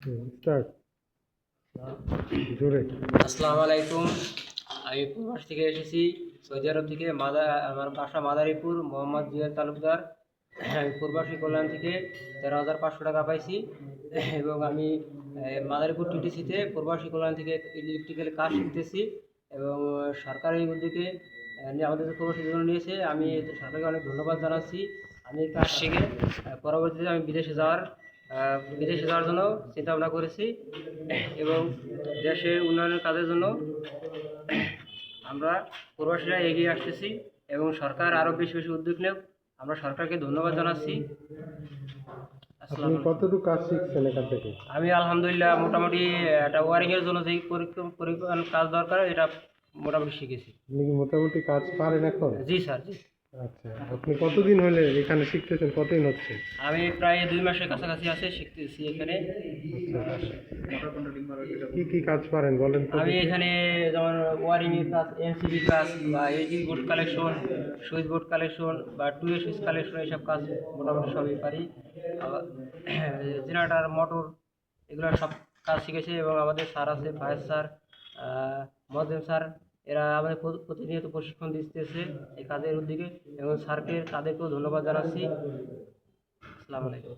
Start জোরে। আসসালামু আলাইকুম। আমি প্রবাস থেকে এসেছি, সৌদি আরব থেকে। আমার বাসা মাদারীপুর। মোহাম্মদ জিয়াদ তালুকদার। আমি প্রবাসী কল্যাণ থেকে 13,500 টাকা পাইছি। এবং আমি মাদারীপুর টিটিসিতে প্রবাসী কল্যাণ থেকে ইলেকট্রিক্যাল কাজ শিখতেছি। এবং সরকার এই উদ্যোগে আমাদের যে প্রবাসীর জন্য নিয়েছে, আমি সরকারকে অনেক ধন্যবাদ জানাচ্ছি। আমি এই কাজ শিখে পরবর্তীতে আমি বিদেশে যাওয়ার জন্য চিন্তা ভাবনা করেছি। এবং দেশের উন্নয়নের কাজের জন্য আমরা প্রবাসীরা এগিয়ে আসতেছি। এবং সরকার আরও বেশি বেশি উদ্যোগ নেব, আমরা সরকারকে ধন্যবাদ জানাচ্ছি। আপনি কতটুকু কাজ শিখছেন এখান থেকে? আমি আলহামদুলিল্লাহ মোটামুটি একটা ওয়ারিংয়ের জন্য যেই পরিকল্পনা কাজ দরকার, এটা মোটামুটি শিখেছি। আপনি কি মোটামুটি কাজ পারেন এখন? জি স্যার, জি। আচ্ছা, আপনি কতদিন হলে এখানে শিখতেছেন? কতদিন হচ্ছে? আমি প্রায় 2 মাসের কাছাকাছি আছে শিখতেছি এখানে। কি কি কাজ পারেন বলেন তো? আমি এখানে যেমন ওয়ারিংয়ের কাজ, এমসিবি কাজ, বা LG board collection, switch board collection, বা টুয়ে সুইচ কালেকশন, এইসব কাজ মোটামুটি সবই পারি। জেনারেটার, মোটর, এগুলো সব কাজ শিখেছি। এবং আমাদের স্যার আছে, ফায়াজ স্যার, মজেম স্যার, এরা আমাদের প্রতিনিয়ত প্রশিক্ষণ দিতেছে এই কাজের উদ্যোগে। এবং স্যারকে, তাদেরকেও ধন্যবাদ জানাচ্ছি। আসসালামু আলাইকুম।